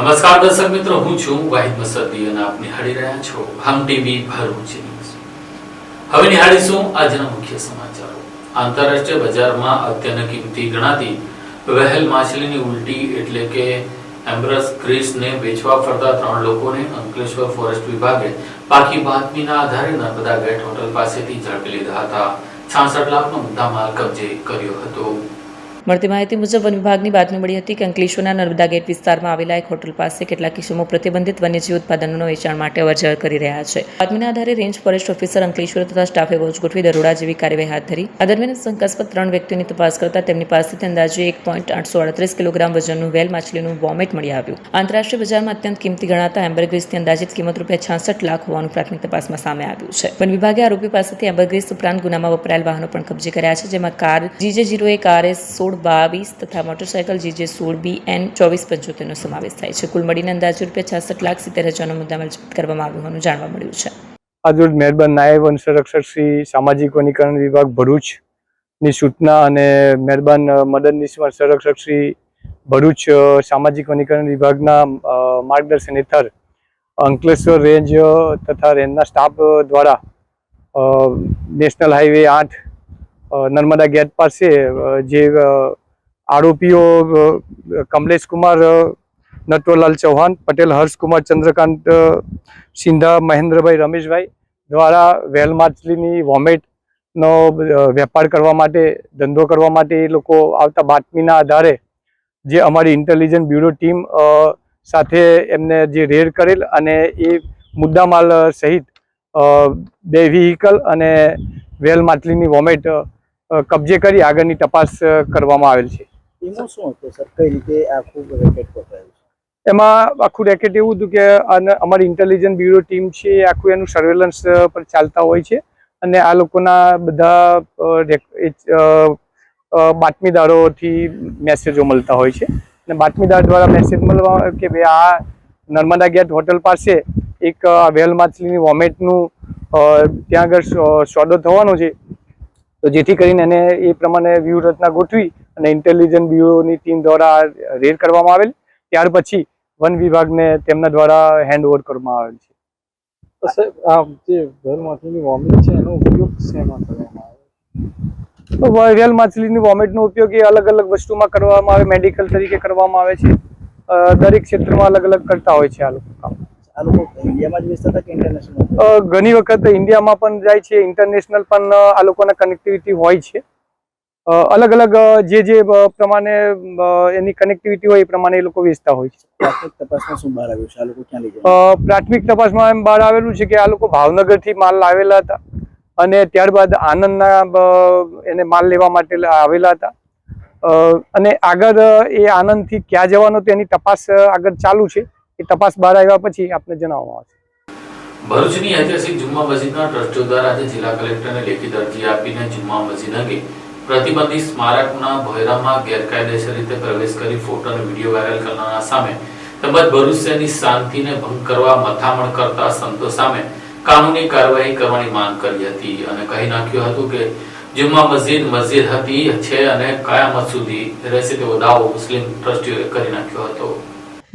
નમસ્કાર દર્શક મિત્રો, હું છું વાહિદ મસદી અને આપ નિહાળી રહ્યા છો હમ ટીવી ભરૂચ ન્યૂઝ। હવે નિહાળીશું આજના મુખ્ય સમાચારો। આંતરરાષ્ટ્રીય બજારમાં અત્યંત કિંમતી ગણાતી વહેલ માછલીની ઉલટી એટલે કે એમ્બ્રસ ગ્રીસને વેચવા ફરતા 3 લોકોને અંકલેશ્વર ફોરેસ્ટ વિભાગે પાકી બાતમીના આધારે નર્મદા ગેટ હોટલ પાસેથી ઝડપી લીધા હતા। 66 લાખનો મુદ્દામાલ કબજે કર્યો હતો। મળતી માહિતી મુજબ વન વિભાગની બાતમી મળી હતી કે અંકલેશ્વરના નર્મદા ગેટ વિસ્તારમાં આવેલા એક હોટલ પાસે કેટલાક કિસ્મો પ્રતિબંધિત વન્યજીવ ઉત્પાદનોના વેચાણ માટે અવરજવર કરી રહ્યા છે। બાતમીના આધારે રેન્જ ફોરેસ્ટ ઓફિસર અંકલેશ્વર તથા સ્ટાફે વોચ ગોઠવી દરોડા જેવી કાર્યવાહી હાથ ધરી। આ દરમિયાન શંકાસ્પદ 3 વ્યક્તિઓની તપાસ કરતા તેમની પાસેથી અંદાજે 1.838 કિલોગ્રામ વજનનું વેલ માછલીનું વોમેટ મળી આવ્યું। આંતરરાષ્ટ્રીય બજારમાં અત્યંત કિંમતી ગણાતા એમ્બરગ્રીસની અંદાજિત કિંમત ₹66 લાખ હોવાનું પ્રાથમિક તપાસમાં સામે આવ્યું છે। વન વિભાગે આરોપી પાસેથી એમ્બરગ્રીસ ઉપરાંત ગુનામાં વપરાયેલ વાહનો પણ કબજે કર્યા છે, જેમાં કાર GJ01 RS 1622 તથા મોટરસાયકલ GJ16BN2475 નો સમાવેશ થાય છે। કુલ મળીને અંદાજે ₹66,70,000નો મુદ્દામાલ જપ્ત કરવામાં આવ્યો હોવાનું જાણવા મળ્યું છે। આજરોજ મહેરબાન નાયબ વન સંરક્ષક શ્રી સામાજિક વનીકરણ વિભાગ ભરૂચની સૂચના અને મહેરબાન મદદનીશ વન સંરક્ષક શ્રી ભરૂચ સામાજિક વનીકરણ વિભાગના માર્ગદર્શન હેઠળ અંકલેશ્વર રેન્જ તથા રેન્જના સ્ટાફ દ્વારા નેશનલ હાઈવે 8 નર્મદા ગેટ પાસે જે આરોપીઓ કમલેશ કુમાર નટવરલાલ ચૌહાણ, પટેલ હર્ષકુમાર ચંદ્રકાંત સિંધા, મહેન્દ્રભાઈ રમેશભાઈ દ્વારા વેલ માછલીની વોમેટનો વેપાર કરવા માટે, ધંધો કરવા માટે એ લોકો આવતા બાતમીના આધારે જે અમારી ઇન્ટેલિજન્સ બ્યુરો ટીમ સાથે એમને જે રેડ કરેલ અને એ મુદ્દામાલ સહિત 2 વ્હીકલ અને વેલ માછલીની વોમેટ કબજે કરી આગળની તપાસ કરવામાં આવેલ છે। એમાં શું હતું સર, કઈ રીતે આખું રેકેટ પકડાયું? એમાં આખું રેકેટ એવું હતું કે અમારી ઇન્ટેલિજન્સ બ્યુરો ટીમ છે એ આખું એનું સર્વેલન્સ પર ચાલતા હોય છે અને આ લોકોના બધા બાતમીદારોથી મેસેજો મળતા હોય છે અને બાતમીદાર દ્વારા મેસેજ મળવા કે ભાઈ આ નર્મદા ગેટ હોટલ પાસે એક વેલ માછલીની વોમેટનું ત્યાં આગળ સોદો થવાનો છે, તો જેથી કરીને એને એ પ્રમાણે વ્યૂહરચના ગોઠવી અને ઇન્ટેલિજન્સ બ્યુરોની ટીમ દ્વારા રેડ કરવામાં આવેલ। ત્યાર પછી વન વિભાગને તેમના દ્વારા હેન્ડઓવર કરવામાં આવેલ છે। તો સર, આ જે વેલ માછલીની વોમિટ છે એનો ઉપયોગ શેમાં કરવામાં આવે? વેલ માછલીની વોમિટનો ઉપયોગ એ અલગ અલગ વસ્તુમાં કરવામાં આવે, મેડિકલ તરીકે કરવામાં આવે છે। દરેક ક્ષેત્રમાં અલગ અલગ કરતા હોય છે આ લોકો કામ। આ લોકો ઇન્ડિયામાં જ વેચતા હતા કે ઇન્ટરનેશનલ? ઘણી વખત ઇન્ડિયામાં પણ જાય છે, ઇન્ટરનેશનલ પણ આ લોકોના કનેક્ટિવિટી હોય છે। અલગ અલગ જે પ્રમાણે એની કનેક્ટિવિટી હોય એ પ્રમાણે એ લોકો વેચતા હોય છે। પ્રાથમિક તપાસમાં શું બહાર આવ્યું છે? આ લોકો ક્યાં લઈ જાય? પ્રાથમિક તપાસમાં એમ બહાર આવેલું છે કે આ લોકો ભાવનગરથી માલ લાવેલા હતા અને ત્યારબાદ આનંદના એને માલ લેવા માટે આવેલા હતા અને આગળ એ આનંદથી ક્યાં જવાનો તેની તપાસ આગળ ચાલુ છે। એ તપાસ બહાર આવ્યા પછી આપને જણાવવામાં આવશે। ભરૂચની ઐતિહાસિક જુમ્મા મસ્જિદના ટ્રસ્ટીઓ દ્વારા આજે જિલ્લા કલેક્ટરને લેખિત અરજી આપીને જુમ્મા મસ્જિદ અંગે પ્રતિબંધિત સ્મારકના ભોયરામાં ગેરકાયદેસર રીતે પ્રવેશ કરી ફોટો અને વિડીયો વાયરલ કરનારા સામે તેમજ ભરૂચ શહેરની શાંતિને ભંગ કરવા મથામણ કરતા સંતો સામે કાનૂની કાર્યવાહી કરવાની માંગ કરી હતી અને કહી નાખ્યું હતું કે જુમ્મા મસ્જિદ હતી છે અને કયામત સુધી રહેશે તેવો દાવો મુસ્લિમ ટ્રસ્ટીઓએ કરી નાખ્યો હતો।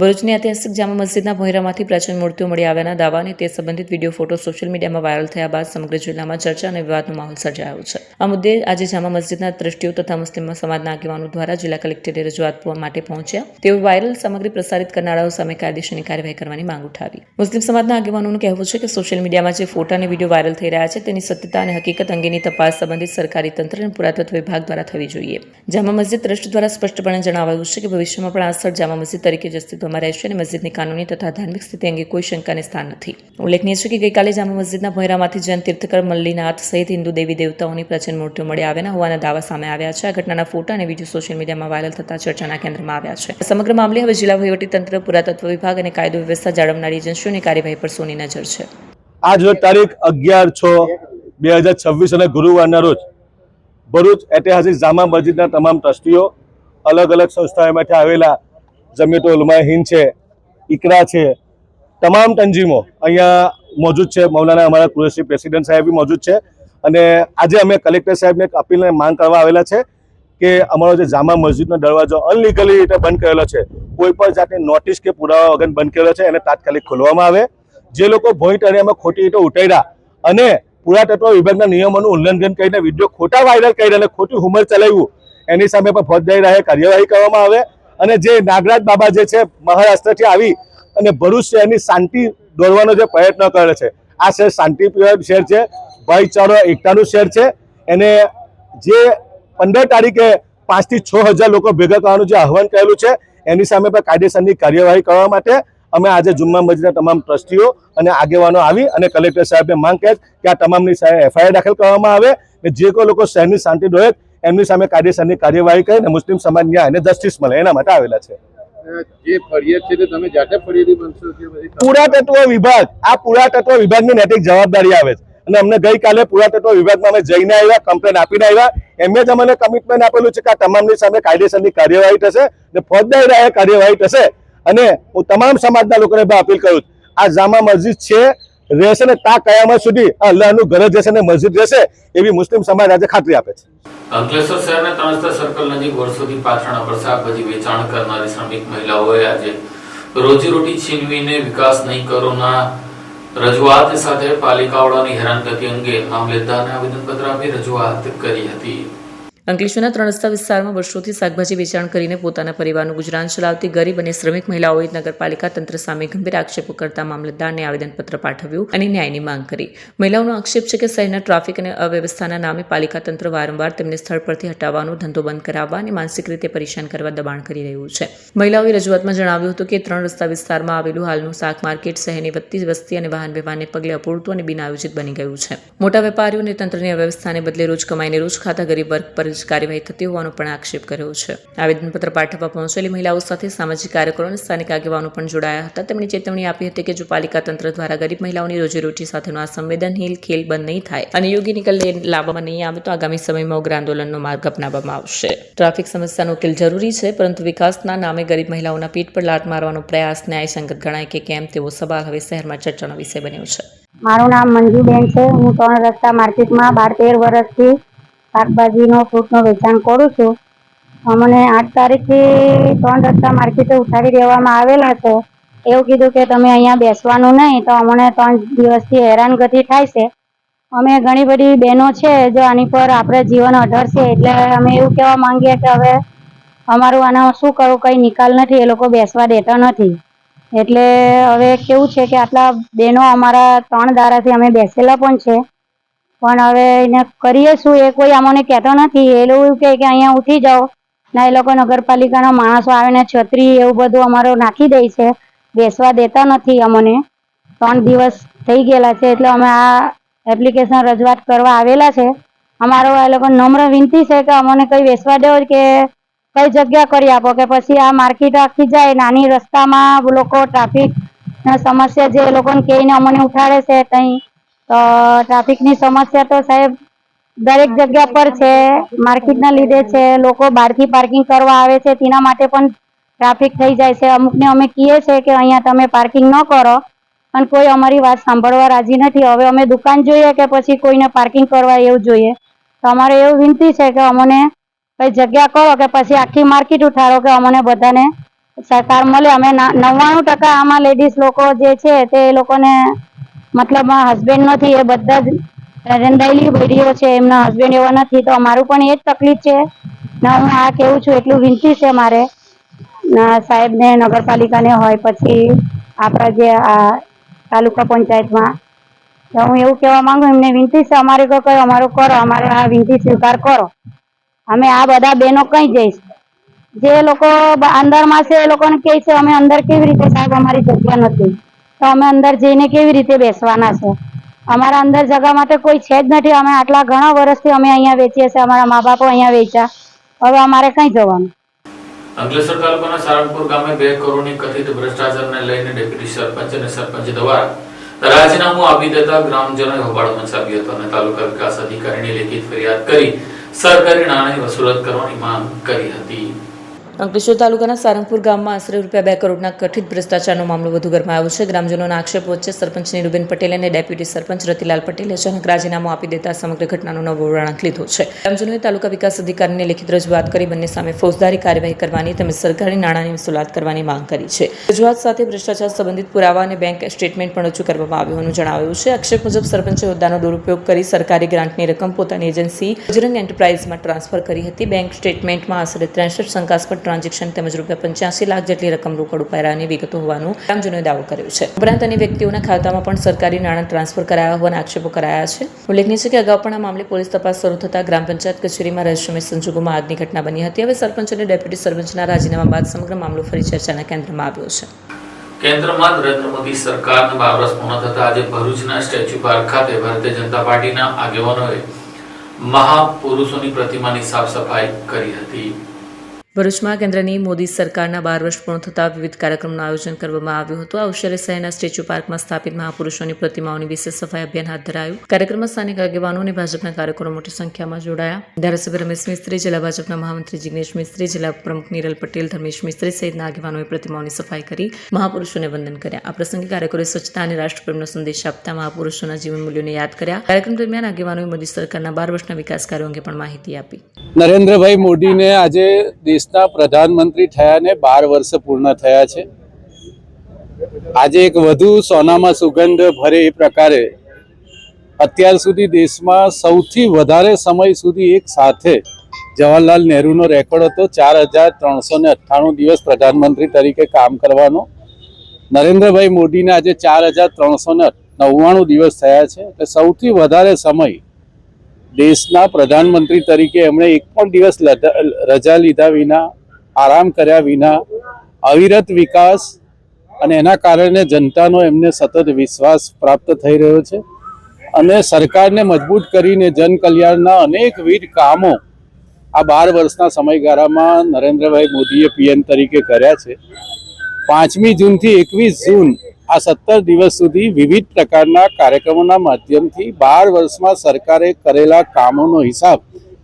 ભરૂચની ઐતિહાસિક જામા મસ્જિદના ભોયરામાંથી પ્રાચીન મૂર્તિઓ મળી આવ્યાના દાવાને તે સંબંધિત વિડીયો ફોટો સોશિયલ મીડિયામાં વાયરલ થયા બાદ સમગ્ર જિલ્લામાં ચર્ચા અને વિવાદનો માહોલ સર્જાયો છે। આ મુદ્દે આજે જામા મસ્જિદના ટ્રસ્ટીઓ તથા મુસ્લિમ સમાજના આગેવાનો દ્વારા જિલ્લા કલેક્ટરે રજૂઆત માટે પહોંચ્યા। તેઓ વાયરલ સામગ્રી પ્રસારિત કરનારાઓ સામે કાયદેસરની કાર્યવાહી કરવાની માંગ ઉઠાવી। મુસ્લિમ સમાજના આગેવાનોનું કહેવું છે કે સોશિયલ મીડિયામાં જે ફોટા અને વિડીયો વાયરલ થઈ રહ્યા છે તેની સત્યતા અને હકીકત અંગેની તપાસ સંબંધિત સરકારી તંત્ર અને પુરાતત્વ વિભાગ દ્વારા થવી જોઈએ। જામા મસ્જિદ ટ્રસ્ટ દ્વારા સ્પષ્ટપણે જણાવાયું છે કે ભવિષ્યમાં પણ આ સ્થળ જામા મસ્જિદ તરીકે જ અસ્તિત્વમાં રહેશે અને મસ્જિદની કાનૂની તથા ધાર્મિક સ્થિતિ અંગે કોઈ શંકાને સ્થાન નથી। ઉલ્લેખનીય છે કે ગઈકાલે જામા મસ્જિદના ભોયરામાંથી જૈન તીર્થકર મલ્લીનાથ સહિત હિન્દુ દેવી દેવતાઓની પ્રાચીન મૂર્તિઓ મળી આવ્યાના હોવાના દાવા સામે આવ્યા છે। આ ઘટનાના ફોટા અને વિડીયો સોશિયલ મીડિયામાં વાયરલ થતા ચર્ચાના કેન્દ્રમાં આવ્યા છે। સમગ્ર મામલે હવે જિલ્લા વહીવટીતંત્ર, પુરાતત્વ વિભાગ અને કાયદો વ્યવસ્થા જાળવનારી એજન્સીઓની કાર્યવાહી પર સોની નજર છે। આજ રોજ તારીખ 11/6/2026 અને ગુરુવારના રોજ ભરૂચ ઐતિહાસિક જામા મસ્જિદના તમામ ટ્રસ્ટીઓ, અલગ અલગ સંસ્થાઓમાંથી આવેલા જમિયત ઉલમાએ હિન્દ છે, ઇકરા છે, તમામ તંજીમો અહીંયા મોજૂદ છે। મૌલાના અમારા કુરેશી પ્રેસિડેન્ટ સાહેબ બી મોજૂદ છે અને આજે અમે કલેક્ટર સાહેબને એક અપીલને માંગ કરવા આવેલા છે કે અમારો જે જામા મસ્જિદનો દરવાજો અનલીગલી રીતે બંધ કરેલો છે, કોઈ પણ જાતની નોટિસ કે પુરાવા વગર બંધ કરેલો છે, એને તાત્કાલિક ખોલવામાં આવે. જે લોકો ભોંય તળિયામાં ખોટી રીતે ઉતાર્યા અને પુરાતત્વ વિભાગના નિયમોનું ઉલ્લંઘન કરીને વિડીયો ખોટા વાયરલ કરી અને ખોટી હુમર ચલાવ્યું, એની સામે પણ ફોજદારી રાહે કાર્યવાહી કરવામાં આવે. અને જે નાગરાજ બાબા જે છે મહારાષ્ટ્રથી આવી અને ભરૂચ શહેરની શાંતિ દોરવાનો જે પ્રયત્ન કરે છે, આ શહેર શાંતિપ્રિય શહેર છે, ભાઈચારો એકતાનું શહેર છે. એને જે 15 તારીખે 5 થી 6 હજાર લોકો ભેગા કરવાનું જે આહવાન કરેલું છે, એની સામે પણ કાયદેસરની કાર્યવાહી કરવા માટે અમે આજે જુમ્મા મસ્જિદના તમામ ટ્રસ્ટીઓ અને આગેવાનો આવી અને કલેક્ટર સાહેબને માંગ કરી કે આ તમામની FIR દાખલ કરવામાં આવે અને જે કોઈ લોકો શહેરની શાંતિ દોરે એમની સામે કાયદેસરની કાર્યવાહી કરીને મુસ્લિમ સમાજ ન્યાય અને જસ્ટિસ મળે એના માટે આવેલા છે. જે ફરિયાદ છે તે તમે જાતે ફરિયાદી બનશો કે પછી પુરાતત્વ વિભાગ, આ પુરાતત્વ વિભાગની નૈતિક જવાબદારી આવે છે અને અમને ગઈકાલે પુરાતત્વ વિભાગમાં અમે જઈને આવ્યા, કમ્પ્લેન આપીને આવ્યા. એમને જ અમને કમિટમેન્ટ આપેલું છે કે આ તમામની સામે કાયદેસરની કાર્યવાહી થશે અને ફોજદારી રાહે કાર્યવાહી થશે. અને હું તમામ સમાજના લોકોને પણ અપીલ કરું, આ જામા મસ્જિદ છે, રહેશે ને તા કયામત સુધી અલ્લાહનું ઘર જ રહેશે ને મસ્જિદ રહેશે, એવી મુસ્લિમ સમાજ આજે ખાતરી આપે છે. અંકલેશ્વર શહેરના ત્રણસ્તર સર્કલ નજીક વર્ષોથી પાથરણા પર શાકભાજી વેચાણ કરનારી શ્રમિક મહિલાઓએ આજે રોજીરોટી છીનવીને વિકાસ નહીં કરોના રજૂઆત સાથે પાલિકાવાળાની હેરાનગતિ અંગે મામલેદારને આવેદનપત્ર આપી રજૂઆત કરી હતી. અંકલેશ્વરના 3 રસ્તા વિસ્તારમાં વર્ષોથી શાકભાજી વેચાણ કરીને પોતાના પરિવારનું ગુજરાન ચલાવતી ગરીબ અને શ્રમિક મહિલાઓએ નગરપાલિકા તંત્ર સામે ગંભીર આક્ષેપો કરતા મામલતદારને આવેદનપત્ર પાઠવ્યું અને ન્યાયની માંગ કરી. મહિલાઓનો આક્ષેપ છે કે શહેરના ટ્રાફિક અને અવ્યવસ્થાના નામે પાલિકા તંત્ર વારંવાર તેમને સ્થળ પરથી હટાવવાનો, ધંધો બંધ કરાવવા અને માનસિક રીતે પરેશાન કરવા દબાણ કરી રહ્યું છે. મહિલાઓએ રજૂઆતમાં જણાવ્યું હતું કે 3 રસ્તા વિસ્તારમાં આવેલું હાલનું શાક માર્કેટ શહેરની વધતી વસ્તી અને વાહન વ્યવહારને પગલે અપૂરતું અને બિનઆયોજિત બની ગયું છે. મોટા વેપારીઓ અને તંત્રની અવ્યવસ્થાને બદલે રોજ કમાઈને રોજ ખાતા ગરીબ વર્ગ પર કાર્યવાહી થતી હોવાનો પણ આક્ષેપ કર્યો છે. આવેદનપત્ર પાઠવવા પહોંચેલી મહિલાઓ સાથે સામાજિક કાર્યકરો અને સ્થાનિક આગેવાનો પણ જોડાયા હતા. તેમણે ચેતવણી આપી હતી કે જો પાલિકા તંત્ર દ્વારા ગરીબ મહિલાઓની રોજીરોટી સાથેનો આ સંવેદનશીલ ખેલ બંધ નહીં થાય અને યોગ્ય નિકાલ લાવવામાં નહીં આવે તો આગામી સમયમાં ઉગ્ર આંદોલનનો માર્ગ અપનાવવામાં આવશે. ટ્રાફિક સમસ્યાનો ઉકેલ જરૂરી છે, પરંતુ વિકાસના નામે ગરીબ મહિલાઓના પીઠ પર લાત મારવાનો પ્રયાસ ન્યાયસંગત ગણાય કે કેમ તેવો સવાલ હવે શહેરમાં ચર્ચાનો વિષય બન્યો છે. મારું નામ મંજુબેન છે. હું 3 રસ્તા માર્કેટમાં 12-13 વર્ષથી શાકભાજીનો ફ્રૂટનો વેચાણ કરું છું. અમને 8 તારીખથી 3 રસ્તા માર્કેટે ઉઠાવી દેવામાં આવેલા છે. એવું કીધું કે તમે અહીંયા બેસવાનું નહીં, તો અમને 3 દિવસથી હેરાનગતિ થાય છે. અમે ઘણી બધી બહેનો છે જો આની પર આપણે જીવન અઢળશે, એટલે અમે એવું કહેવા માંગીએ કે હવે અમારું આના શું કરવું, કંઈ નિકાલ નથી, એ લોકો બેસવા દેતા નથી. એટલે હવે કેવું છે કે આટલા બહેનો અમારા 3 દાડાથી અમે બેસેલા પણ છે, પણ હવે એને કરીએ શું એ કોઈ અમને કહેતો નથી. એ લોકો એવું કહે કે અહીંયા ઉઠી જાઓ ને, એ લોકો નગરપાલિકાના માણસો આવે ને છત્રી એવું બધું અમારો નાખી દે છે, બેસવા દેતા નથી અમને. 3 દિવસ થઈ ગયેલા છે, એટલે અમે આ એપ્લિકેશન રજૂઆત કરવા આવેલા છે. અમારો એ લોકો નમ્ર વિનંતી છે કે અમને કંઈ બેસવા દો કે કઈ જગ્યા કરી આપો, કે પછી આ માર્કેટ આખી જાય નાની રસ્તામાં લોકો ટ્રાફિકની સમસ્યા જે એ લોકોને કહીને અમને ઉઠાડે છે ત્યાં, તો ટ્રાફિકની સમસ્યા તો સાહેબ દરેક જગ્યા પર છે. માર્કેટના લીધે છે, લોકો બહારથી પાર્કિંગ કરવા આવે છે તેના માટે પણ ટ્રાફિક થઈ જાય છે. અમુકને અમે કહીએ છીએ કે અહીંયા તમે પાર્કિંગ ન કરો, પણ કોઈ અમારી વાત સાંભળવા રાજી નથી. હવે અમે દુકાન જોઈએ કે પછી કોઈને પાર્કિંગ કરવા એવું જોઈએ, તો અમારે એવું વિનંતી છે કે અમને કઈ જગ્યા કરો કે પછી આખી માર્કેટ ઉઠાડો કે અમને બધાને સહકાર મળે. અમે 99% આમાં લેડીઝ લોકો જે છે તે લોકોને મતલબ હસબેન્ડ નથી, એ બધા જ રંધાયેલી બૈરીઓ છે, એમના હસબેન્ડ એવા નથી. તો અમારું પણ એ જ તકલીફ છે ને હું આ કેવું છું એટલું વિનંતી છે મારે સાહેબને, નગરપાલિકાને હોય પછી આપણા જે આ તાલુકા પંચાયતમાં, તો હું એવું કહેવા માંગુ એમને વિનંતી છે અમારે કોઈ અમારું કરો, અમારે આ વિનંતી સ્વીકાર કરો. અમે આ બધા બહેનો કઈ જઈશ, જે લોકો અંદરમાં છે એ લોકોને કહે છે અમે અંદર કેવી રીતે સાહેબ, અમારી જગ્યા નથી તો અમે અંદર જઈને કેવી રીતે બેસવાના છે? અમારા અંદર જગા માટે કોઈ છે જ નથી. અમે આટલા ઘણા વર્ષથી અમે અહીંયા વેચીએ છીએ, અમારા મા બાપો અહીંયા વેચ્યા, હવે અમારે કઈ જવાનું? અંકલેશ્વર તાલુકાના સારંગપુર ગામે 2 કરોડની કથિત ભ્રષ્ટાચારને લઈને ડેપ્યુટી સરપંચ અને સરપંચ દ્વારા રાજીનામું આપી દેતા ગ્રામજનોએ હોબાળો મચાવ્યો હતો અને તાલુકા વિકાસ અધિકારીને લેખિત ફરિયાદ કરી સરકારી નાણાંની વસૂલાત કરવાની માંગ કરી હતી. અંકલેશ્વર તાલુકાના સારંગપુર ગામમાં આશરે ₹2 કરોડના કથિત ભ્રષ્ટાચારનો મામલો વધુ ગરમાયો છે. ગ્રામજનોના આક્ષેપ વચ્ચે સરપંચ નીરુબેન પટેલ અને ડેપ્યુટી સરપંચ રતિલાલ પટેલે અચાનક રાજીનામું આપી દેતા સમગ્ર ઘટનાનો નવો વળાંક લીધો છે. ગ્રામજનોએ તાલુકા વિકાસ અધિકારીને લેખિત રજૂઆત કરી બંને સામે ફોજદારી કાર્યવાહી કરવાની તેમજ સરકારી નાણાંની વસૂલાત કરવાની માંગ કરી છે. રજૂઆત સાથે ભ્રષ્ટાચાર સંબંધિત પુરાવા અને બેંક સ્ટેટમેન્ટ પણ રજૂ કરવામાં આવ્યું હોવાનું જણાવ્યું છે. આક્ષેપ મુજબ સરપંચે હોદ્દાનો દુરુપયોગ કરી સરકારી ગ્રાન્ટની રકમ પોતાની એજન્સી બજરંગ એન્ટરપ્રાઇઝમાં ટ્રાન્સફર કરી હતી. બેંક સ્ટેટમેન્ટમાં આશરે 63 શંકાસ્પદ ટ્રાન્ઝેક્શન તેમજ ₹85 લાખ જેટલી રકમ રોકડ ઉપાડ્યાની વિગતો હોવાનું ગ્રામજનોએ દાવો કર્યો છે. ઉપરાંત અન્ય વ્યક્તિઓના ખાતામાં પણ સરકારી નાણાં ટ્રાન્સફર કરાયા હોવાના આક્ષેપો કરાયા છે. ઉલ્લેખનીય છે કે અગાઉ પણ આ મામલે પોલીસ તપાસ શરૂ થતાં ગ્રામ પંચાયત કચેરીમાં રહસ્યમય સંજોગોમાં આગની ઘટના બની હતી. હવે સરપંચ અને ડેપ્યુટી સરપંચના રાજીનામા બાદ સમગ્ર મામલો ફરી ચર્ચાના કેન્દ્રમાં આવ્યો છે. કેન્દ્રમાં નરેન્દ્ર મોદી સરકારને 12 વર્ષ પૂર્ણ થતા આજે ભરૂચના સ્ટેચ્યુ પાર્ક ખાતે ભારતીય જનતા પાર્ટીના આગેવાનોએ મહાપુરુષોની પ્રતિમાની સાફ સફાઈ કરી હતી. ભરૂચમાં કેન્દ્રની મોદી સરકારના 12 વર્ષ પૂર્ણ થતાં વિવિધ કાર્યક્રમનું આયોજન કરવામાં આવ્યું હતું. આ અવસરે શહેરના સ્ટેચ્યુ પાર્કમાં સ્થાપિત મહાપુરુષોની પ્રતિમાઓની વિશેષ સફાઈ અભિયાન હાથ ધરાયું. કાર્યક્રમમાં સ્થાનિક આગેવાનો અને ભાજપના કાર્યકરો મોટી સંખ્યામાં જોડાયા. ધારાસભ્ય રમેશ મિસ્ત્રી, જિલ્લા ભાજપના મહામંત્રી જિગ્નેશ મિસ્ત્રી, જિલ્લા પ્રમુખ નિરલ પટેલ, ધર્મેશ મિસ્ત્રી સહિતના આગેવાનોએ પ્રતિમાઓની સફાઈ કરી મહાપુરુષોને વંદન કર્યા. આ પ્રસંગે કાર્યકરોએ સ્વચ્છતા અને રાષ્ટ્રપ્રેમનો સંદેશ આપતા મહાપુરુષોના જીવન મૂલ્યોને યાદ કર્યા. કાર્યક્રમ દરમિયાન આગેવાનોએ મોદી સરકારના 12 વર્ષના વિકાસ કાર્યો અંગે પણ માહિતી આપી. નરેન્દ્રભાઈ મોદીને આજે દેશના પ્રધાનમંત્રી થયાને 12 વર્ષ પૂર્ણ થયા છે. આજે એક વધુ સોનામાં સુગંધ ભરે એ પ્રકારે અત્યાર સુધી દેશમાં સૌથી વધારે સમય સુધી એક સાથે જવાહરલાલ નહેરુનો રેકોર્ડ હતો 4398 દિવસ પ્રધાનમંત્રી તરીકે કામ કરવાનો. નરેન્દ્રભાઈ મોદીને આજે 4399 દિવસ થયા છે. એટલે સૌથી વધારે સમય દેશના પ્રધાનમંત્રી તરીકે એમણે એક પણ દિવસ રજા લીધા વિના, આરામ કર્યા વિના અવિરત વિકાસ અને એના કારણે જનતાનો એમને સતત વિશ્વાસ પ્રાપ્ત થઈ રહ્યો છે. અને સરકારને મજબૂત કરીને જનકલ્યાણના અનેકવિધ કામો આ 12 વર્ષના સમયગાળામાં નરેન્દ્રભાઈ મોદીએ પીએમ તરીકે કર્યા છે. 5મી જૂનથી 21 જૂન આ 17 દિવસ સુધી વિવિધ પ્રકારના કાર્યક્રમોના માધ્યમથી 12 વર્ષમાં સરકારે કરેલા કામોનો હિસાબ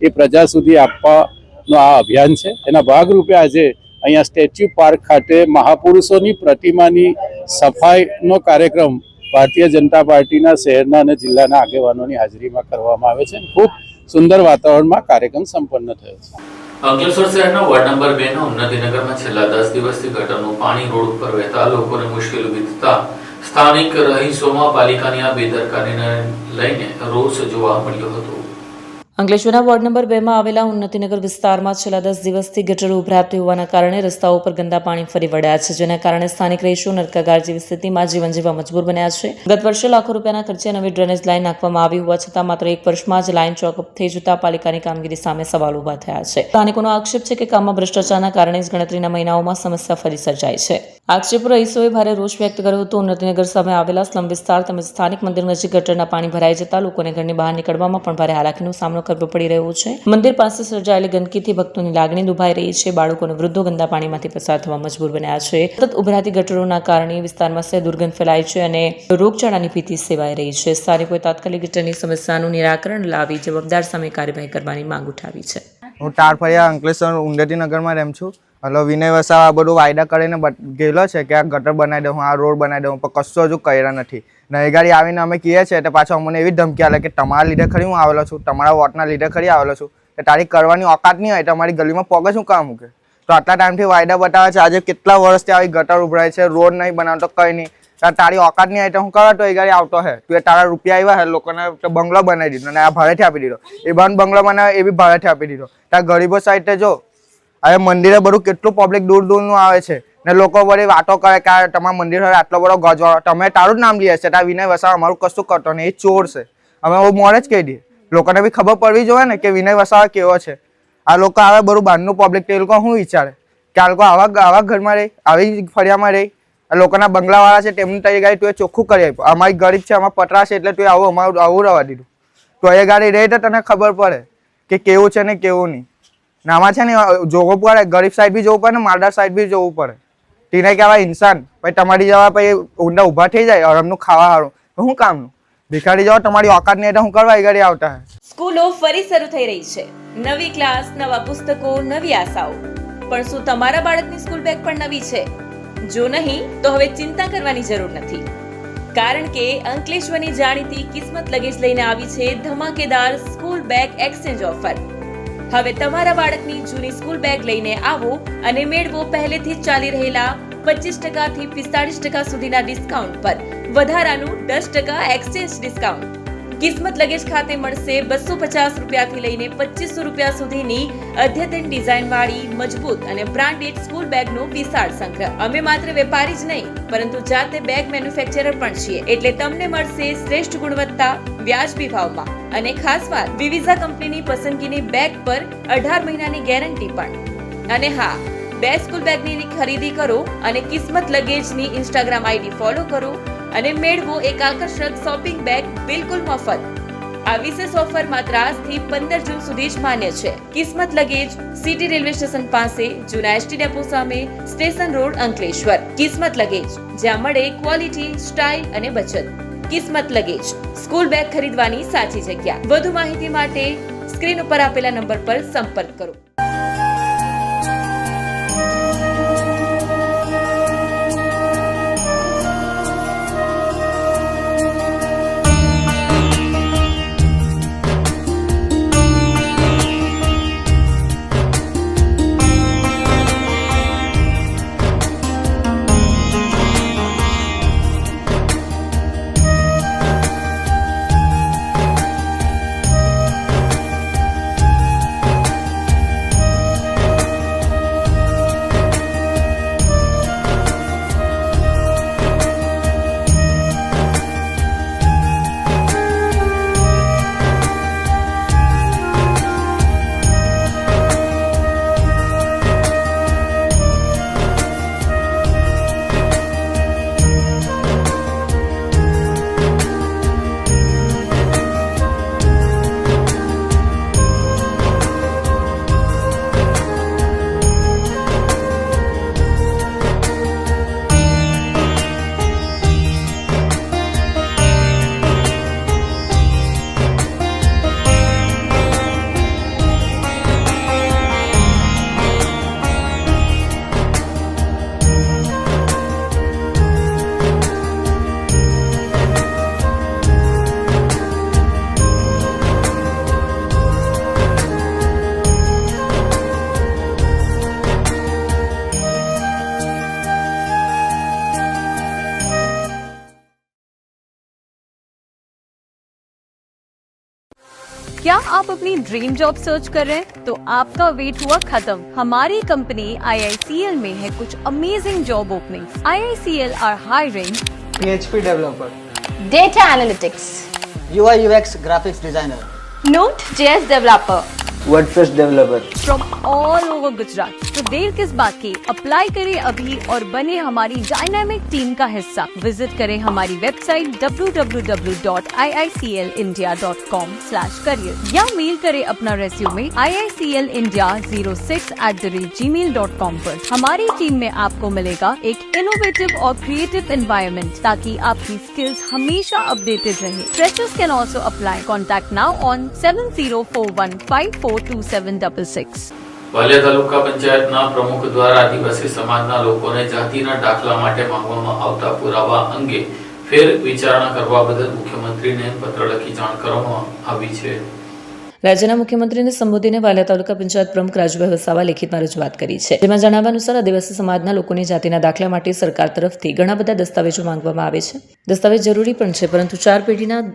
એ પ્રજા સુધી આપવાનો આ અભિયાન છે. એના ભાગરૂપે આજે અહીંયા સ્ટેચ્યુ પાર્ક ખાતે મહાપુરુષોની પ્રતિમાની સફાઈનો કાર્યક્રમ ભારતીય જનતા પાર્ટીના શહેરના અને જિલ્લાના આગેવાનોની હાજરીમાં કરવામાં આવે છે. ખૂબ સુંદર વાતાવરણમાં કાર્યક્રમ સંપન્ન થયો છે. અંકલેશ્વર શહેરના વોર્ડ નંબર 2 ના ઉન્નતિનગરમાં છેલ્લા 10 દિવસથી ગટરનું પાણી રોડ ઉપર વહેતા લોકોને મુશ્કેલી ઊભી થતા સ્થાનિક રહીશોમાં પાલિકાની આ બેદરકારીને લઈને રોષ જોવા મળ્યો હતો. અંકલેશ્વરના વોર્ડ નંબર 2માં આવેલા ઉન્નતિનગર વિસ્તારમાં છેલ્લા 10 દિવસથી ગટરો ઉભરાતી હોવાના કારણે રસ્તાઓ પર ગંદા પાણી ફરી વળ્યા છે, જેના કારણે સ્થાનિક રહીશો નરકાગાર જેવી સ્થિતિમાં જીવન જીવવા મજબૂર બન્યા છે. ગત વર્ષે લાખો રૂપિયાના ખર્ચે નવી ડ્રેનેજ લાઇન નાખવામાં આવી હોવા છતાં માત્ર 1 વર્ષમાં જ લાઇન ચોકઅપ થઈ જતા પાલિકાની કામગીરી સામે સવાલ ઉભા થયા છે. સ્થાનિકોનો આક્ષેપ છે કે કામમાં ભ્રષ્ટાચારના કારણે જ ગણતરીના મહિનાઓમાં સમસ્યા ફરી સર્જાય છે. આક્ષેપ રહીશોએ ભારે રોષ વ્યક્ત કર્યો હતો. ઉન્નતિનગર સામે આવેલા સ્લમ વિસ્તાર તેમજ સ્થાનિક મંદિર નજીક ગટરના પાણી ભરાઈ જતા લોકોને ઘરની બહાર નીકળવામાં પણ ભારે હાલાકીનો સામનો કરવો પડી રહ્યો છે. મંદિર પાસે સર્જાયેલી ગંદકીથી ભક્તોની લાગણી દુભાઈ રહી છે. બાળકો અને વૃદ્ધો ગંદા પાણીમાંથી પસાર થવા મજબૂર બન્યા છે. સતત ઉભરાતી ગટરોના કારણે વિસ્તારમાં સહેજ દુર્ગંધ ફેલાય છે અને રોગચાળાની ભીતિ સેવાઈ રહી છે. સ્થાનિકોએ તાત્કાલિક ગટરની સમસ્યાનું નિરાકરણ લાવી જવાબદાર સામે કાર્યવાહી કરવાની માંગ ઉઠાવી છે. હું તારફળિયા અંકલેશ્વર ઉન્નતિનગરમાં રહું છું. હલો વિનય વસાવા બધું વાયદા કરીને ગયેલો છે કે આ ગટર બનાવી દઉં, આ રોડ બનાવી દઉં, પણ કશું હજુ કર્યા નથી. નવી ગાડી આવીને અમે કહીએ છીએ તો પાછો અમને એવી ધમકી આવે કે તમારા લીધે ખરી હું આવેલો છું, તમારા વોટના લીધે ખરી આવેલો છું, કે તારી કરવાની ઓકાત નહીં હોય તો અમારી ગલીમાં પગ શું કામ મૂકે. તો આટલા ટાઈમથી વાયદા બતાવે છે. આજે કેટલા વર્ષથી આવી ગટર ઉભરાય છે, રોડ નહીં બનાવતો કંઈ નહીં. તારી ઓકાત નહીં હોય તો હું કરવા તો એ ગાડી આવતો હે, તું એ તારા રૂપિયા આવ્યા હે લોકોને બંગલો બનાવી દીધો અને આ ભાડેથી આપી દીધો. એ બંગલો બનાવે એ બી ભાડેથી આપી દીધો. ત્યાં ગરીબો સાઈડ જો હવે મંદિરે બધું કેટલું પબ્લિક દૂર દૂરનું આવે છે ને લોકો બધી વાતો કરે કે તમારા મંદિર હવે આટલો બધો ગજવાળો, તમે તારું જ નામ લઈએ છે. ત્યાં વિનય વસાવા અમારું કશું કરતો નહીં, એ ચોર છે. અમે મોડે જ કહી દઈએ. લોકોને બી ખબર પડવી જોઈએ ને કે વિનય વસાવા કેવો છે. આ લોકો આવે બધું બહારનું પબ્લિક તે લોકો શું વિચારે કે આ લોકો આવા ઘરમાં રહી, આવી ફળિયામાં રહી, લોકોના બંગલાવાળા છે તેમની તરી ગાડી તું એ ચોખ્ખું કરી આપ્યું. અમારી ગરીબ છે, અમારા પતરા છે એટલે તું આવું રવા દીધું. તો એ ગાડી રહી તો તને ખબર પડે કે કેવું છે ને કેવું નહીં. ને આમાં છે ને જોવું પડે, ગરીબ સાઈડ બી જોવું પડે ને માલદાર સાઈડ બી જોવું પડે. ટીને કહેવાય ઇન્સાન, પછી તમારી જવા પછી ઊંડા ઊભા થઈ જાય આરામનું ખાવા સારું, શું કામનું? ભિખારી જાઓ તમારી ઓકાત નહીં તો હું કરવા એ ગાડી આવતા. સ્કૂલો ફરી શરૂ થઈ રહી છે. નવી ક્લાસ, નવા પુસ્તકો, નવી આશાઓ. પણ શું તમારા બાળકની સ્કૂલ બેગ પણ નવી છે? જો નહીં તો હવે ચિંતા કરવાની જરૂર નથી, કારણ કે અંકલેશ્વરની જાણીતી કિસ્મત લગેજ લઈને આવી છે ધમાકેદાર સ્કૂલ બેગ એક્સચેન્જ ઓફર. હવે તમારા બાળકની જૂની સ્કૂલ બેગ લઈને આવો અને મેળવો પહેલેથી જ ચાલી રહેલા 25% થી 45% સુધીના ડિસ્કાઉન્ટ પર વધારાનું 10% એક્સચેન્જ ડિસ્કાઉન્ટ. કિસ્મત લગેજ ખાતે મળશે 250 રૂપિયાથી લઈને 2500 રૂપિયા સુધીની અદ્યતન ડિઝાઇનવાળી મજબૂત અને બ્રાન્ડેડ સ્કૂલ બેગનો વિશાળ સંગ્રહ. અમે માત્ર વેપારી જ નહીં પરંતુ જાતે બેગ મેન્યુફેક્ચરર પણ છીએ, એટલે તમને મળશે શ્રેષ્ઠ ગુણવત્તા, વ્યાજબી ભાવમાં અને ખાસ વાત, વિવિઝા કંપનીની પસંદગીની બેગ પર 18 મહિનાની ગેરંટી પણ. અને હા, બે સ્કૂલ બેગની ખરીદી કરો અને કિસ્મત લગેજની ઇન્સ્ટાગ્રામ આઈડી ફોલો કરો અને મેળવો એક આકર્ષક શોપિંગ બેગ બિલકુલ મફત. આ વિશેષ ઓફર માત્ર આજથી 15 જૂન સુધી જ માન્ય છે. કિસ્મત લગેજ, સિટી રેલવે સ્ટેશન પાસે, જૂના એસટી ડેપો સામે, સ્ટેશન રોડ, અંકલેશ્વર. કિસ્મત લગેજ, જ્યાં મળે ક્વોલિટી, સ્ટાઇલ અને બચત. કિસ્મત લગેજ, સ્કૂલ બેગ ખરીદવાની સાચી જગ્યા. વધુ માહિતી માટે સ્ક્રીન ઉપર આપેલા નંબર પર સંપર્ક કરો. क्या आप अपनी ड्रीम जॉब सर्च कर रहे हैं? तो आपका वेट हुआ खत्म. हमारी कंपनी IICL में है कुछ amazing job openings. IICL are hiring PHP developer, data analytics, UI UX graphics designer, Node.js developer WordPress developer. From all over Gujarat. तो देर किस बात की, अप्लाई करें अभी और बने हमारी डायनामिक टीम का हिस्सा. विजिट करें हमारी वेबसाइट www.iiclindia.com/career या मेल करें अपना रेज्यूमे iiclindia06@gmail.com पर. हमारी टीम में आपको मिलेगा एक इनोवेटिव और क्रिएटिव एनवायरनमेंट ताकि आपकी स्किल्स हमेशा अपडेटेड रहे. Freshers can also apply. Contact now on 7041542766. Valia તાલુકા પંચાયતના પ્રમુખ દ્વારા આદિવાસી સમાજના લોકોને જાતિના દાખલા માટે માંગવામાં આવતા પુરાવા અંગે ફેર વિચારણા કરવા બદલ મુખ્યમંત્રીને પત્ર લખી જાણ કરવામાં આવી છે. રાજ્યના મુખ્યમંત્રીને સંબોધીને વાલિયા તાલુકા પંચાયત પ્રમુખ રાજુભાઈ વસાવા લેખિતમાં રજૂઆત કરી છે. જેમાં જણાવ્યા અનુસાર આદિવાસી સમાજના લોકોની જાતિના દાખલા માટે સરકાર તરફથી ઘણા બધા દસ્તાવેજો માંગવામાં આવે છે. દસ્તાવેજ જરૂરી પણ છે, પરંતુ 4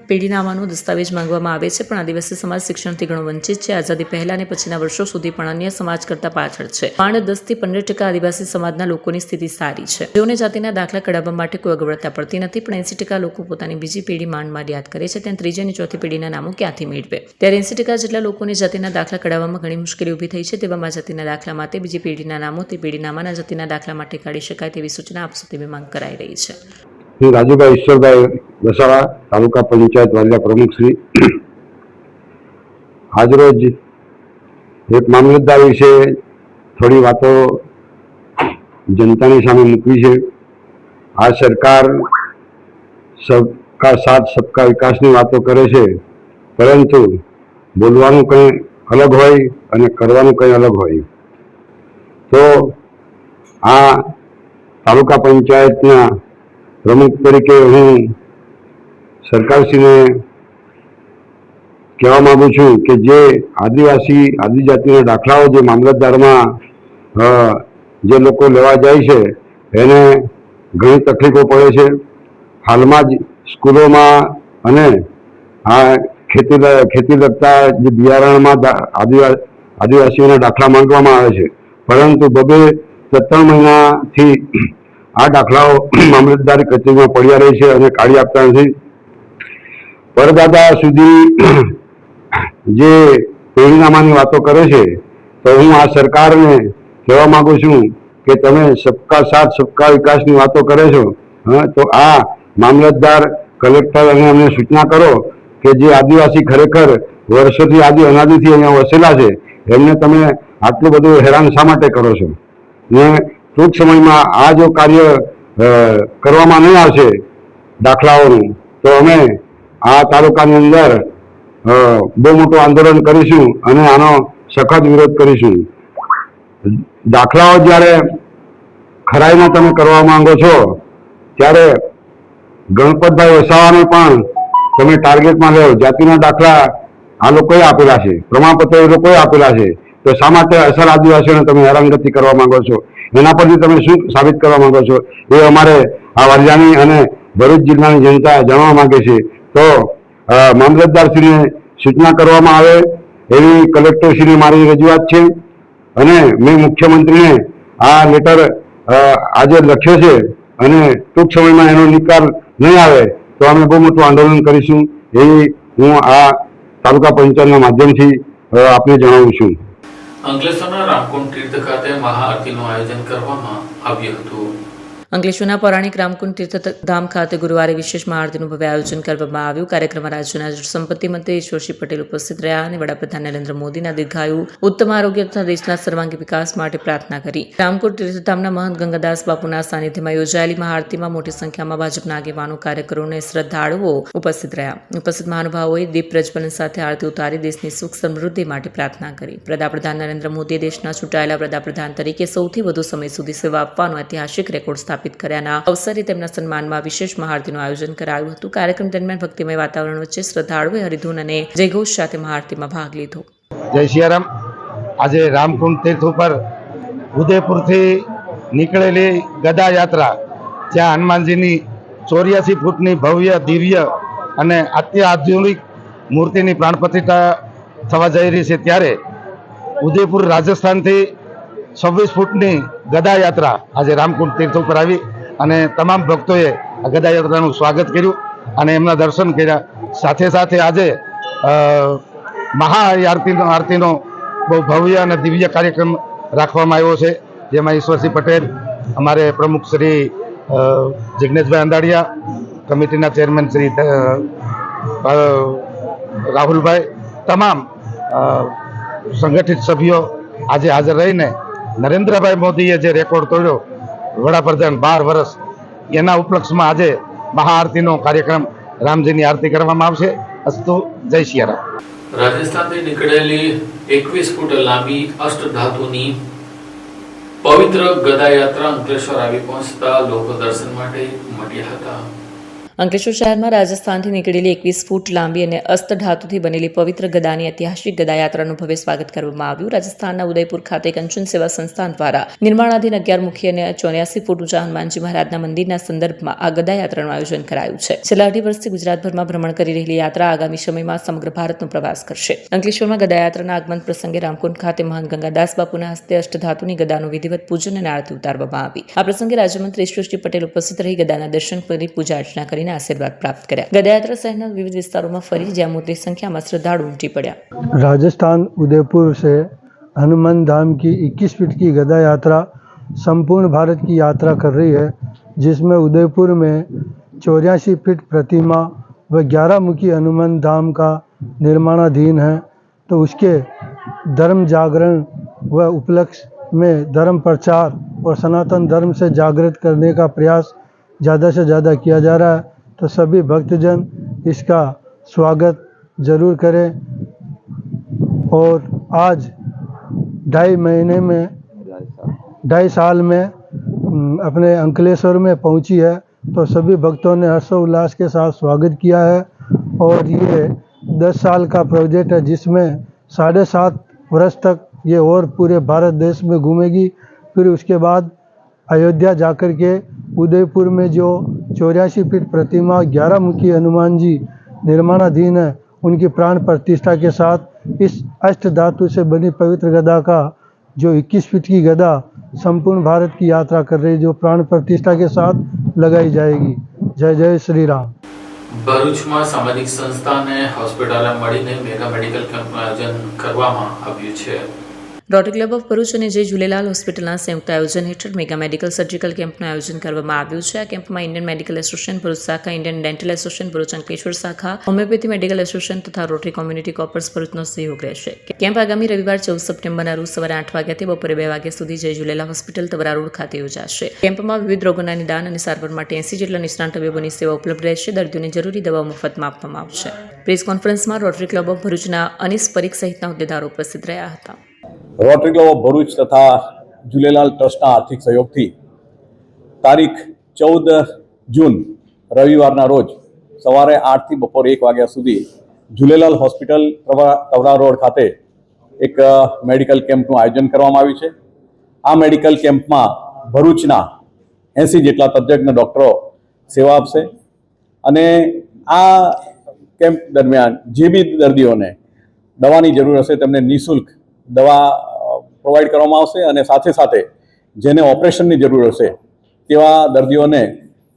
પેઢીનામાનો દસ્તાવેજ માંગવામાં આવે છે. પણ આદિવાસી સમાજ શિક્ષણથી ઘણો વંચિત છે. આઝાદી પહેલા અને પછીના વર્ષો સુધી પણ અન્ય સમાજ કરતા પાછળ છે. માંડ 10 થી 15% આદિવાસી સમાજના લોકોની સ્થિતિ સારી છે. તેઓને જાતિના દાખલા કઢાવવા માટે કોઈ અગવડતા પડતી નથી. પણ 80% લોકો પોતાની બીજી પેઢી માંડ યાદ કરે છે. ત્યાં ત્રીજી અને ચોથી પેઢીના નામો ક્યાંથી મેળવે? ત્યારે 80% જેટલા લોકોને જાતિના દાખલા કઢાવવામાં ઘણી મુશ્કેલી ઊભી થઈ છે. તેવામાં જાતિના દાખલા માટે બીજી પેઢીના નામો તે પેઢીનામાના જાતિના દાખલા માટે કાઢી શકાય તેવી સૂચના આપશે તેવી માંગ કરાઈ રહી છે. શ્રી રાજુભાઈ ઈશ્વરભાઈ વસાવા, તાલુકા પંચાયત વાલિયા પ્રમુખ શ્રી. આજરોજ એક મામલતદાર વિશે થોડી વાતો જનતાની સામે મૂકવી છે. આ સરકાર સબકા સાથ સબકા વિકાસની વાતો કરે છે, પરંતુ બોલવાનું કંઈ અલગ હોય અને કરવાનું કંઈ અલગ હોય. તો આ તાલુકા પંચાયતના પ્રમુખ તરીકે હું સરકારશ્રીને કહેવા માંગુ છું કે જે આદિજાતિના દાખલાઓ જે મામલતદારમાં જે લોકો લેવા જાય છે એને ઘણી તકલીફો પડે છે. હાલમાં જ સ્કૂલોમાં અને આ ખેતી લગતા જે બિયારણમાં આદિવાસીઓના દાખલા માંગવામાં આવે છે, પરંતુ 2-3 મહિનાથી આ દાખલાઓ મામલતદારી કચેરીમાં પડ્યા રહે છે અને કાઢી આપતા નથી. પરદાદા સુધી જે પેઢીનામાની વાતો કરે છે, તો હું આ સરકારને કહેવા માંગુ છું કે તમે સબકા સાથ સબકા વિકાસની વાતો કરે છો, તો આ મામલતદાર, કલેક્ટર અને અમને સૂચના કરો કે જે આદિવાસી ખરેખર વર્ષોથી અનાદિથી અહીંયા વસેલા છે, એમને તમે આટલું બધું હેરાન શા માટે કરો છો? ને ટૂંક સમયમાં આ જો કાર્ય કરવામાં નહીં આવશે દાખલાઓનું, તો અમે આ તાલુકાની અંદર બહુ મોટું આંદોલન કરીશું અને આનો સખત વિરોધ કરીશું. દાખલાઓ જ્યારે ખરાઈમાં તમે કરવા માંગો છો, ત્યારે ગણપતભાઈ વસાવાને પણ તમે ટાર્ગેટમાં લો. જાતિના દાખલા આ લોકોએ આપેલા છે, પ્રમાણપત્ર એ લોકોએ આપેલા છે, તો શા માટે અસલ આદિવાસીઓને તમે હેરાનગતિ કરવા માંગો છો? એના પરથી તમે શું સાબિત કરવા માંગો છો? એ અમારે આ વરજાણી અને ભરૂચ જિલ્લાની જનતા જાણવા માંગે છે. તો મામલતદારશ્રીને સૂચના કરવામાં આવે એવી કલેક્ટરશ્રીને મારી રજૂઆત છે. અને મેં મુખ્યમંત્રીને આ લેટર આજે લખ્યો છે અને ટૂંક સમયમાં એનો નિકાલ નહીં આવે તો અમે બહુ મોટું આંદોલન કરીશું, એવી હું આ તાલુકા પંચાયતના માધ્યમથી આપને જણાવું છું. અંકલેશ્વરના રામકુંડ તીર્થ ખાતે મહાઆરતીનું આયોજન કરવામાં આવ્યું હતું. અંકલેશ્વરના પૌરાણિક રામકુંડ તીર્થધામ ખાતે ગુરુવારે વિશેષ મહાઆરતીનું ભવ્ય આયોજન કરવામાં આવ્યું. કાર્યક્રમમાં રાજ્યના સંપત્તિ મંત્રી ઈશ્વરસિંહ પટેલ ઉપસ્થિત રહ્યા અને વડાપ્રધાન નરેન્દ્ર મોદીના દીર્ઘાયુ, ઉત્તમ આરોગ્ય તથા દેશના સર્વાંગી વિકાસ માટે પ્રાર્થના કરી. રામકુંડ તીર્થધામના મહંત ગંગાદાસ બાપુના સાનિધ્યમાં યોજાયેલી મહાઆરતીમાં મોટી સંખ્યામાં ભાજપના આગેવાનો, કાર્યકરો અને શ્રદ્ધાળુઓ ઉપસ્થિત રહ્યા. ઉપસ્થિત મહાનુભાવોએ દીપ પ્રજ્વલન સાથે આરતી ઉતારી દેશની સુખ સમૃદ્ધિ માટે પ્રાર્થના કરી. વડાપ્રધાન નરેન્દ્ર મોદીએ દેશના ચૂંટાયેલા વડાપ્રધાન તરીકે સૌથી વધુ સમય સુધી સેવા આપવાનો ઐતિહાસિક રેકોર્ડ સ્થાપિત કર્યાના અવસરે તેમના સન્માનમાં વિશેષ મહાઆરતીનું આયોજન કરાયું હતું. કાર્યક્રમ દરમિયાન ભક્તિમય વાતાવરણ વચ્ચે શ્રદ્ધાળુઓએ હરિધૂન અને જયઘોષ સાથે મહાઆરતીમાં ભાગ લીધો. જય સિયારામ. આજે રામકુંડ તીર્થ ઉપર ઉદયપુરથી નીકળેલી ગદા યાત્રા, જ્યાં હનુમાનજીની 84 ફૂટની ભવ્ય, દિવ્ય અને અત્યાધુનિક મૂર્તિની પ્રાણ પ્રતિષ્ઠા થવા જઈ રહી છે, ત્યારે ઉદયપુર રાજસ્થાનથી 26 ફૂટની ગદા યાત્રા આજે રામકુંડ તીર્થ ઉપર આવી અને તમામ ભક્તોએ આ ગદા યાત્રાનું સ્વાગત કર્યું અને એમના દર્શન કર્યા. સાથે સાથે આજે આરતીનો બહુ ભવ્ય અને દિવ્ય કાર્યક્રમ રાખવામાં આવ્યો છે, જેમાં ઈશ્વરસિંહ પટેલ, અમારે પ્રમુખ શ્રી જિગ્નેશભાઈ અંદાડિયા, કમિટીના ચેરમેન શ્રી રાહુલભાઈ, તમામ સંગઠિત સભ્યો આજે હાજર રહીને નરેન્દ્રભાઈ મોદીએ જે રેકોર્ડ તોડ્યો, વડાપ્રધાન 12 વર્ષ, એના ઉપલક્ષમાં આજે મહાઆરતીનો કાર્યક્રમ, રામજીની આરતી કરવામાં આવશે. અસ્તુ. જય સિયારામ. રાજસ્થાનથી નીકળેલી 21 ફૂટ લાંબી અષ્ટધાતુની પવિત્ર ગદા યાત્રા અંકલેશ્વર આવી પહોંચતા લોકો દર્શન માટે ઉમટ્યા હતા. અંકલેશ્વર શહેરમાં રાજસ્થાનથી નીકળેલી 21 ફૂટ લાંબી અને અષ્ટધાતુથી બનેલી પવિત્ર ગદાની ઐતિહાસિક ગદાયાત્રાનું ભવ્ય સ્વાગત કરવામાં આવ્યું. રાજસ્થાનના ઉદયપુર ખાતે કંચન સેવા સંસ્થાન દ્વારા નિર્માણાધીન 11 મુખી અને 84 ફૂટ ઊંચા હનુમાનજી મહારાજના મંદિરના સંદર્ભમાં આ ગદાયાત્રાનું આયોજન કરાયું છે. છેલ્લા 2.5 વર્ષથી ગુજરાતભરમાં ભ્રમણ કરી રહેલી યાત્રા આગામી સમયમાં સમગ્ર ભારતનો પ્રવાસ કરશે. અંકલેશ્વરમાં ગદાયાત્રાના આગમન પ્રસંગે રામકુંડ ખાતે મહંત ગંગાદાસ બાપુના હસ્તે અષ્ટધાતુની ગદાનું વિધિવત પૂજન અને આરતી ઉતારવામાં આવી. આ પ્રસંગે રાજ્યમંત્રી ઈશ્વરસિંહ પટેલ ઉપસ્થિત રહી ગદાના દર્શન કરી પૂજા અર્ચના કરી આશીર્વાદ પ્રાપ્ત કર્યા. ગદાયાત્રા શહેરના વિવિધ વિસ્તારોમાં ફરી જ્યાં મોટી સંખ્યામાં શ્રદ્ધાળુ ઉમટી પડ્યા. राजस्थान उदयपुर से हनुमान धाम की 21 फीट की गदा यात्रा संपूर्ण भारत की यात्रा कर रही है, जिसमें उदयपुर में 84 फीट प्रतिमा व 11 मुखी हनुमान धाम का निर्माणाधीन है. तो उसके धर्म जागरण व उपलक्ष्य में धर्म प्रचार और सनातन धर्म से जागृत करने का प्रयास ज़्यादा से ज़्यादा किया जा रहा है. तो सभी भक्तजन इसका स्वागत जरूर करें. और आज 2.5 महीने में 2.5 साल में अपने अंकलेश्वर में पहुंची है। तो सभी भक्तों ने हर्षोल्लास के साथ स्वागत किया है और ये 10 साल का प्रोजेक्ट है जिसमें 7.5 वर्ष तक ये और पूरे भारत देश में घूमेगी। फिर उसके बाद अयोध्या जाकर के उदयपुर में जो 84 फीट प्रतिमा 11 मुखी हनुमान जी निर्माणाधीन है, उनकी प्राण प्रतिष्ठा के साथ इस अष्ट धातु से बनी पवित्र गदा का जो 21 फीट की गदा संपूर्ण भारत की यात्रा कर रही, जो प्राण प्रतिष्ठा के साथ लगाई जाएगी। जय जय श्री राम। ભરૂચમાં સામાજિક સંસ્થા અને હોસ્પિટલે મળીને મેગા મેડિકલ કેમ્પનું આયોજન કરવામાં આવ્યું છે। રોટરી ક્લબ ઓફ ભરૂચ અને જય ઝૂલેલાલ હોસ્પિટલના સંયુક્ત આયોજન હેઠળ મેગા મેડિકલ સર્જિકલ કેમ્પનું આયોજન કરવામાં આવ્યું છે। આ કેમ્પમાં ઇન્ડિયન મેડિકલ એસોસિએશન ભરૂચ શાખા, Indian dental association Bharuch Ankleshwar શાખા, હોમિયોપેથી મેડિકલ એસોસિએશન તથા રોટરી કોમ્યુનિટી કોર્પસ ભરૂચનો સહયોગ રહેશે। કેમ્પ આગામી રવિવાર 14 સપ્ટેમ્બરના રોજ સવારે 8 વાગ્યાથી બપોરે 2 વાગ્યા સુધી જય ઝૂલેલાલ હોસ્પિટલ તવરા રોડ ખાતે યોજાશે। કેમ્પમાં વિવિધ રોગોના નિદાન અને સારવાર માટે 80 જેટલા નિષ્ણાત તબીબોની સેવા ઉપલબ્ધ રહેશે। દર્દીઓને જરૂરી દવાઓ મફતમાં આપવામાં આવશે। પ્રેસ કોન્ફરન્સમાં રોટરી ક્લબ ઓફ ભરૂચના અનીસ પરીખ સહિતના હોદ્દેદારો ઉપસ્થિત રહ્યા હતા। રોટરી ક્લબ ઓફ ભરૂચ તથા ઝૂલેલાલ ટ્રસ્ટના આર્થિક સહયોગથી તારીખ 14 જૂન રવિવારના રોજ સવારે 8 થી બપોરે 1 વાગ્યા સુધી ઝૂલેલાલ હોસ્પિટલ તવરા રોડ ખાતે એક મેડિકલ કેમ્પનું આયોજન કરવામાં આવ્યું છે। આ મેડિકલ કેમ્પમાં ભરૂચના 80 જેટલા તજજ્ઞ ડૉક્ટરો સેવા આપશે અને આ કેમ્પ દરમિયાન જે બી દર્દીઓને દવાની જરૂર હશે તેમને નિઃશુલ્ક દવા પ્રોવાઈડ કરવામાં આવશે અને સાથે સાથે જેને ઓપરેશનની જરૂર હશે તેવા દર્દીઓને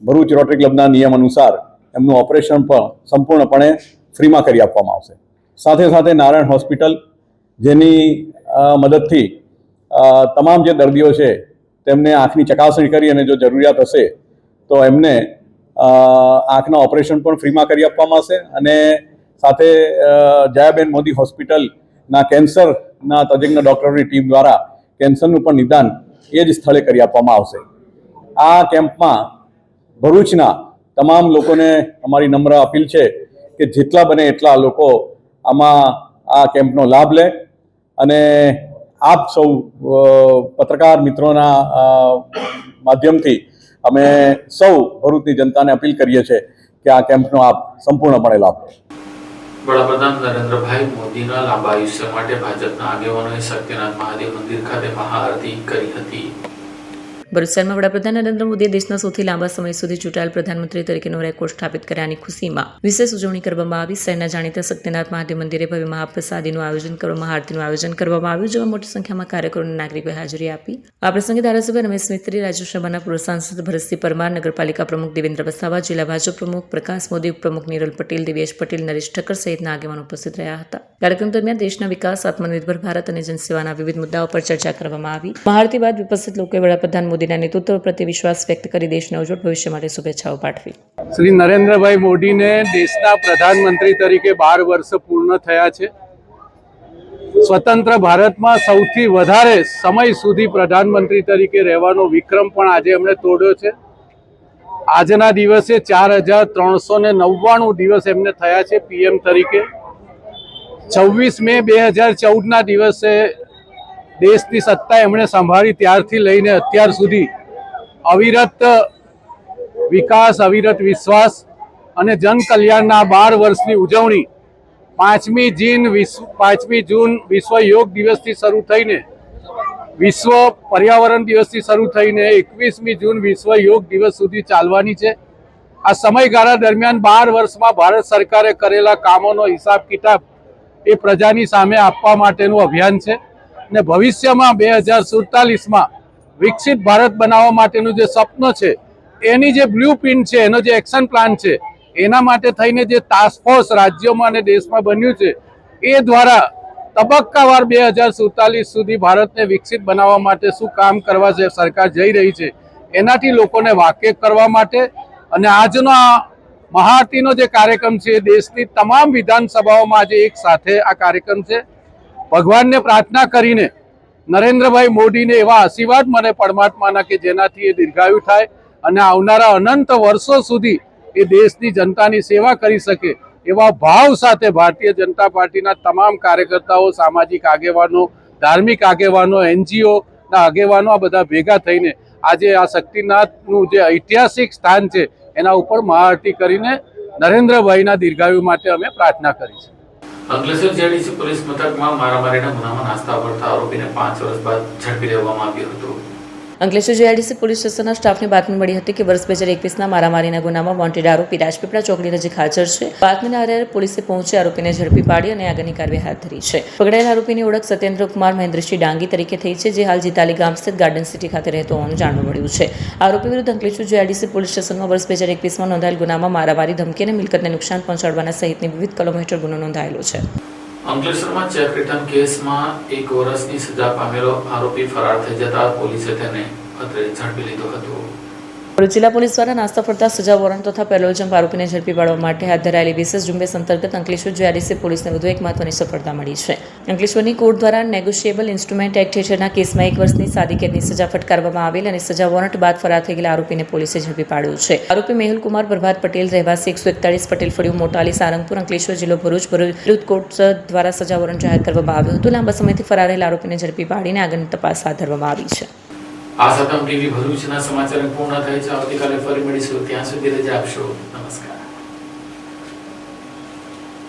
ભરૂચ રોટરી ક્લબના નિયમ અનુસાર એમનું ઓપરેશન પણ સંપૂર્ણપણે ફ્રીમાં કરી આપવામાં આવશે। સાથે સાથે નારાયણ હોસ્પિટલ જેની મદદથી તમામ જે દર્દીઓ છે તેમને આંખની ચકાસણી કરી અને જો જરૂરિયાત હશે તો એમને આંખના ઓપરેશન પણ ફ્રીમાં કરી આપવામાં આવશે અને સાથે જયાબેન મોદી હોસ્પિટલના કેન્સરના તજજ્ઞ ડૉક્ટરોની ટીમ દ્વારા કેન્સરનું પણ નિદાન એ જ સ્થળે કરી આપવામાં આવશે। આ કેમ્પમાં ભરૂચના તમામ લોકોને અમારી નમ્ર અપીલ છે કે જેટલા બને એટલા લોકો આમાં આ કેમ્પનો લાભ લે અને આપ સૌ પત્રકાર મિત્રોના માધ્યમથી અમે સૌ ભરૂચની જનતાને અપીલ કરીએ છીએ કે આ કેમ્પનો આપ સંપૂર્ણપણે લાભ લે। વડાપ્રધાન નરેન્દ્રભાઈ મોદીના લાંબા આયુષ્ય માટે ભાજપના આગેવાનોએ સત્યનાથ મહાદેવ મંદિર ખાતે મહાઆરતી કરી હતી। ભરૂચ શહેરમાં વડાપ્રધાન નરેન્દ્ર મોદીએ દેશના સૌથી લાંબા સમય સુધી ચૂંટાયેલ પ્રધાનમંત્રી તરીકેનો રેકોર્ડ સ્થાપિત કર્યાની ખુશીમાં વિશેષ ઉજવણી કરવામાં આવી। શહેરના જાણીતા સત્યનાથ મહાદેવ મંદિરે ભવ્ય મહાપ્રસાદીનું આયોજન કરવામાં આરતીનું આયોજન કરવામાં આવ્યું, જેમાં મોટી સંખ્યામાં કાર્યકરો અને નાગરિકોએ હાજરી આપી। આ પ્રસંગે ધારાસભ્ય રમેશ મિસ્ત્રી, રાજ્યસભાના પૂર્વ સાંસદ ભરતસિંહ પરમાર, નગરપાલિકા પ્રમુખ દેવેન્દ્ર વસાવા, જિલ્લા ભાજપ પ્રમુખ પ્રકાશ મોદી, ઉપપ્રમુખ નિરલ પટેલ, દિવ્યેશ પટેલ, નરેશ ઠક્કર સહિતના આગેવાનો ઉપસ્થિત રહ્યા હતા। કાર્યક્રમ દરમિયાન દેશના વિકાસ, આત્મનિર્ભર ભારત અને જનસેવાના વિવિધ મુદ્દાઓ પર ચર્ચા કરવામાં આવી। મહાઆરતી બાદ ઉપસ્થિત લોકોએ વડાપ્રધાન મોદીના નેતૃત્વ પ્રત્યે વિશ્વાસ વ્યક્ત કરી દેશના ઉજ્જવળ ભવિષ્ય માટે શુભેચ્છાઓ પાઠવી। શ્રી નરેન્દ્રભાઈ મોદીને દેશના પ્રધાનમંત્રી તરીકે 12 વર્ષ પૂર્ણ થયા છે। સ્વતંત્ર ભારતમાં સૌથી વધારે સમય સુધી પ્રધાનમંત્રી તરીકે રહેવાનો વિક્રમ પણ આજે એમણે તોડ્યો છે। આજના દિવસે 4399 દિવસ એમને થયા છે પીએમ તરીકે। 26 મે 2014ના દિવસે દેશની સત્તા એમણે સંભાળી ત્યારથી લઈને અત્યાર સુધી અવિરત વિકાસ, અવિરત વિશ્વાસ અને જન કલ્યાણના 12 વર્ષની ઉજવણી 5મી જૂન વિશ્વ યોગ દિવસથી શરૂ થઈને વિશ્વ પર્યાવરણ દિવસથી શરૂ થઈને 21મી જૂન વિશ્વ યોગ દિવસ સુધી ચાલવાની છે। આ સમયગાળા દરમિયાન 12 વર્ષમાં ભારત સરકારે કરેલા કામોનો હિસાબ કિતાબ એ પ્રજાની સામે આપવા માટેનું અભિયાન છે અને ભવિષ્યમાં 2047માં વિકસિત ભારત બનાવવા માટેનું જે સપનું છે એની જે બ્લુપ્રિન્ટ છે, એનો જે એક્શન પ્લાન છે, એના માટે થઈને જે ટાસ્ક ફોર્સ રાજ્યોમાં અને દેશમાં બન્યું છે એ દ્વારા તબક્કાવાર 2047 સુધી ભારતને વિકસિત બનાવવા માટે શું કામ કરવા છે સરકાર જઈ રહી છે એનાથી લોકોને વાકેફ કરવા માટે અને આજનો આ મહાઆરતીનો જે કાર્યક્રમ છે દેશની તમામ વિધાનસભાઓમાં આજે એક સાથે આ કાર્યક્રમ છે। ભગવાનને પ્રાર્થના કરીને નરેન્દ્રભાઈ મોદીને એવા આશીર્વાદ મને પરમાત્માના કે જેનાથી એ દીર્ઘાયુ થાય અને આવનારા અનંત વર્ષો સુધી એ દેશની જનતાની સેવા કરી શકે એવા ભાવ સાથે ભારતીય જનતા પાર્ટીના તમામ કાર્યકર્તાઓ, સામાજિક આગેવાનો, ધાર્મિક આગેવાનો, એનજીઓ ના આગેવાનો આ બધા ભેગા થઈને આજે આ શક્તિનાથનું જે ઐતિહાસિક સ્થાન છે એના ઉપર મહાઆરતી કરીને નરેન્દ્રભાઈના દીર્ઘાયુ માટે અમે પ્રાર્થના કરી છે. અંકલેશ્વર જેડીસી પોલીસ મથકમાં મારામારીના ગુનામાં નાસ્તા પડતા આરોપીને 5 વર્ષ બાદ ઝડપી લેવામાં આવ્યો હતો. અંકલેશ્વર જેઆઈડીસી પોલીસ સ્ટેશનના સ્ટાફને બાતમી મળી હતી કે વર્ષ 2021ના મારામારીના ગુનામાં વોન્ટેડ આરોપી રાજપીપળા ચોકડી નજીક હાજર છે. બાતમીના આધારે પોલીસે પહોંચી આરોપીને ઝડપી પાડી અને આગળની કાર્યવાહી હાથ ધરી છે. પકડાયેલા આરોપીની ઓળખ સત્યેન્દ્ર કુમાર મહેન્દ્રસિંહ ડાંગી તરીકે થઈ છે, જે હાલ જીતાલી ગામ સ્થિત ગાર્ડન સિટી ખાતે રહેતો હોવાનું જાણવા મળ્યું છે. આરોપી વિરુદ્ધ અંકલેશ્વર જેઆઈડીસી પોલીસ સ્ટેશનમાં વર્ષ 2021માં નોંધાયેલ ગુનામાં મારામારી, ધમકી અને મિલકતને નુકસાન પહોંચાડવાના સહિતની વિવિધ કલમો હેઠળ ગુનો નોંધાયેલો છે. અંકલેશ્વરમાં ચેક રિટર્ન કેસમાં 1 વર્ષની સજા પામેલો આરોપી ફરાર થઈ જતા પોલીસે તેને ઝડપી લીધો હતો. ભરૂચ જિલ્લા પોલીસ દ્વારા નાસ્તા ફરતા સજા વોરંટ તથા પેરોલ જમ્પ આરોપીને ઝડપી પાડવા માટે હાથ ધરાયેલી વિશેષ ઝુંબેશ અંતર્ગત અંકલેશ્વર જેઆરડીસી પોલીસને વધુ એક મહત્વની સફળતા મળી છે. અંકલેશ્વરની કોર્ટ દ્વારા નેગોશિયેબલ ઇન્સ્ટ્રુમેન્ટ એક્ટ હેઠળના કેસમાં 1 વર્ષની સાદી કેદની સજા ફટકારવામાં આવેલ અને સજા વોરંટ બાદ ફરાર થઈ ગયેલા આરોપીને પોલીસે ઝડપી પાડ્યો છે. આરોપી મેહુલ કુમાર પ્રભાત પટેલ, રહેવાસી 141 પટેલ ફળિયું, મોટાલી, સારંગપુર, અંકલેશ્વર જિલ્લો ભરૂચ વિરુદ્ધ કોર્ટ દ્વારા સજા વોરંટ જાહેર કરવામાં આવ્યો હતો. લાંબા સમયથી ફરાર રહેલા આરોપીને ઝડપી પાડીને આગળની તપાસ હાથ ધરવામાં આવી છે. આ સાથે ટીવી ભરૂચના સમાચાર પૂર્ણ થાય છે. આવતીકાલે ફરી મળીશું. ત્યાં સુધી રજા આપશો. નમસ્કાર.